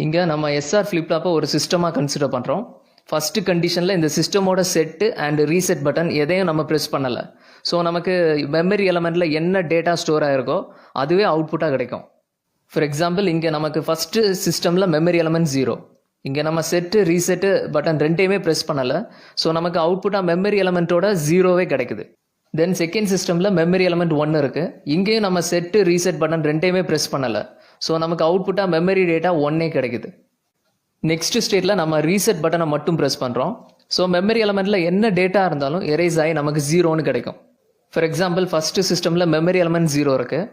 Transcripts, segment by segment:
இங்கே நம்ம எஸ்ஆர் ஃப்ளிப்லாப்பை ஒரு சிஸ்டமாக கன்சிடர் பண்ணுறோம். ஃபஸ்ட்டு கண்டிஷனில் இந்த சிஸ்டமோட செட்டு அண்ட் ரீசெட் பட்டன் எதையும் நம்ம ப்ரெஸ் பண்ணலை. ஸோ நமக்கு மெமரி எலமெண்ட்டில் என்ன டேட்டா ஸ்டோர் ஆகிருக்கோ அதுவே அவுட்புட்டாக கிடைக்கும். ஃபார் எக்ஸாம்பிள் இங்கே நமக்கு ஃபஸ்ட்டு சிஸ்டமில் மெமரி எலமெண்ட் 0. இங்கே நம்ம செட்டு ரீசெட்டு பட்டன் ரெண்டையுமே ப்ரெஸ் பண்ணலை. ஸோ நமக்கு அவுட்புட்டாக மெமரி எலமெண்ட்டோட 0வே கிடைக்குது. தென் செகண்ட் சிஸ்டமில் மெமரி எலமெண்ட் 1 இருக்குது. இங்கேயும் நம்ம செட்டு ரீசெட் பட்டன் ரெண்டையுமே ப்ரெஸ் பண்ணலை. ஸோ நமக்கு அவுட்புட்டாக மெமரி டேட்டா 1 கிடைக்குது. நெக்ஸ்ட் ஸ்டேட்டில் நம்ம ரீசெட் பட்டனை மட்டும் ப்ரெஸ் பண்ணுறோம். ஸோ மெமரி எலமெண்ட்டில் என்ன டேட்டா இருந்தாலும் எரேஸ் ஆகி நமக்கு 0ன்னு கிடைக்கும். ஃபார் எக்ஸாம்பிள் ஃபஸ்ட்டு சிஸ்டமில் மெமரி எலமெண்ட் 0 இருக்குது.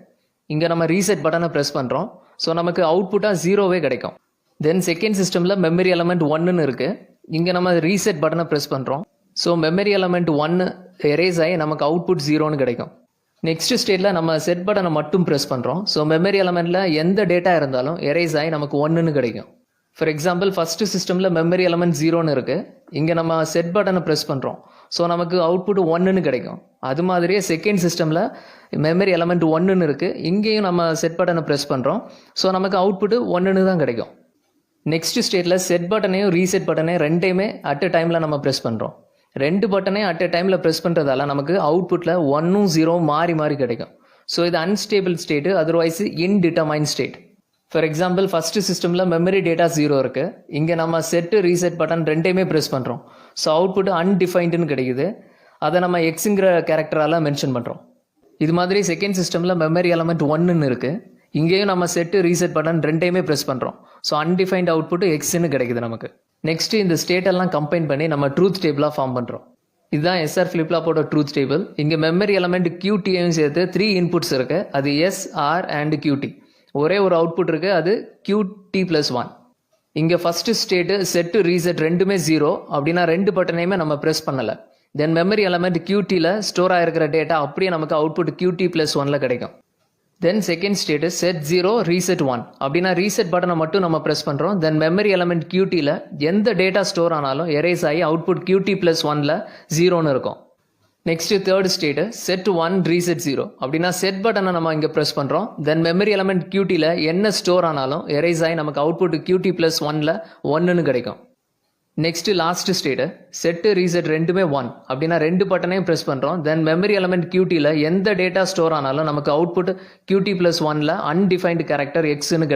இங்கே நம்ம ரீசெட் பட்டனை ப்ரெஸ் பண்ணுறோம். ஸோ நமக்கு அவுட்புட்டாக 0வே கிடைக்கும். தென் செகண்ட் சிஸ்டமில் மெமரி எலமெண்ட் 1ன்னு இருக்குது. இங்கே நம்ம ரீசெட் பட்டனை ப்ரெஸ் பண்ணுறோம். ஸோ மெமரி எலமெண்ட் 1 எரேஸ் ஆகி நமக்கு அவுட்புட் 0ன்னு கிடைக்கும். நெக்ஸ்ட் ஸ்டேட்டில் நம்ம செட் பட்டனை மட்டும் ப்ரெஸ் பண்ணுறோம். ஸோ மெமரி எலமெண்ட்டில் எந்த டேட்டா இருந்தாலும் எரேஸ் ஆகி நமக்கு 1ன்னு கிடைக்கும். ஃபார் எக்ஸாம்பிள் ஃபஸ்ட்டு சிஸ்டமில் மெமரி எலமெண்ட் 0ன்னு இருக்குது. இங்கே நம்ம செட் பட்டனை ப்ரெஸ் பண்ணுறோம். ஸோ நமக்கு அவுட்புட் 1ன்னு கிடைக்கும். அது மாதிரியே செகண்ட் சிஸ்டமில் மெமரி எலமெண்ட் 1ன்னு இருக்குது. இங்கேயும் நம்ம செட் பட்டனை ப்ரெஸ் பண்ணுறோம். ஸோ நமக்கு அவுட்புட் 1ன்னு தான் கிடைக்கும். நெக்ஸ்ட் ஸ்டேட்டில் செட் பட்டனையும் ரீசெட் பட்டனையும் ரெண்டையுமே அட் அ டைமில் நம்ம ப்ரெஸ் பண்ணுறோம். ரெண்டு பட்டனையும் அட் அ டைமில் ப்ரெஸ் பண்ணுறதால நமக்கு அவுட்புட்டில் 1ம் 0ம் மாறி மாறி கிடைக்கும். ஸோ இது unstable state, otherwise indeterminate state. For example first சிஸ்டமில் மெமரி டேட்டா 0 இருக்குது. இங்கே நம்ம செட்டு ரீசெட் பட்டன் ரெண்டையுமே ப்ரெஸ் பண்ணுறோம். ஸோ அவுட்புட் அன்டிஃபைன்டுன்னு கிடைக்குது. அதை நம்ம எக்ஸுங்கிற கேரக்டரால் மென்ஷன் பண்ணுறோம். இது மாதிரி செகண்ட் சிஸ்டமில் மெமரி எலமெண்ட் 1ன்னு இருக்குது. இங்கேயும் நம்ம செட்டு ரீசெட் பட்டன் ரெண்டையுமே ப்ரெஸ் பண்ணுறோம். ஸோ அன்டிஃபைன்ட் அவுட்புட் எக்ஸ்ன்னு கிடைக்குது நமக்கு. நெக்ஸ்ட் இந்த ஸ்டேட்டெல்லாம் கம்பைன் பண்ணி நம்ம ட்ரூத் டேபிளாக ஃபார்ம் பண்ணுறோம். இதுதான் எஸ்ஆர் ஃப்ளிப்லாப்போட ட்ரூத் டேபிள். இங்கே மெமரி எலமெண்ட் QTயையும் சேர்த்து 3 இன்புட்ஸ் இருக்குது. அது எஸ், ஆர் அண்ட் QT. ஒரே ஒரு அவுட்புட் இருக்குது, அது QT+1. இங்கே ஃபஸ்ட்டு ஸ்டேட்டு செட்டு ரீசெட் ரெண்டுமே 0 அப்படின்னா ரெண்டு பட்டனையுமே நம்ம ப்ரெஸ் பண்ணலை. தென் மெமரி எலமெண்ட் QTயில் ஸ்டோர் ஆகிருக்கிற டேட்டா அப்படியே நமக்கு அவுட்புட் QT+1 கிடைக்கும். Then second state set 0 reset 1 அப்படின்னா ரீசெட் பட்டனை மட்டும் நம்ம ப்ரெஸ் பண்ணுறோம். தென் மெமரி எலமெண்ட் QTயில் எந்த டேட்டா ஸ்டோர் ஆனாலும் எரேஸ் ஆகி அவுட்புட் QT+1ல் 0ன்னு இருக்கும். Next third state set 1 reset 0 அப்படின்னா செட் பட்டனை நம்ம இங்கே ப்ரெஸ் பண்ணுறோம். தென் மெமரி எலமெண்ட் QTயில் என்ன ஸ்டோர் ஆனாலும் எரேஸ் ஆகி நமக்கு அவுட்புட் QT+1ல் 1ன்னு கிடைக்கும். Next last state set reset ரெண்டுமே 1 அப்படின்னா ரெண்டு பட்டனையும் ப்ரெஸ் பண்ணுறோம். தென் மெமரி எலமெண்ட் QTயில் எந்த டேட்டா ஸ்டோர் ஆனாலும் நமக்கு அவுட்புட் QT+1ல் அன்டிஃபைன்டு கேரக்டர் எக்ஸ்ன்னு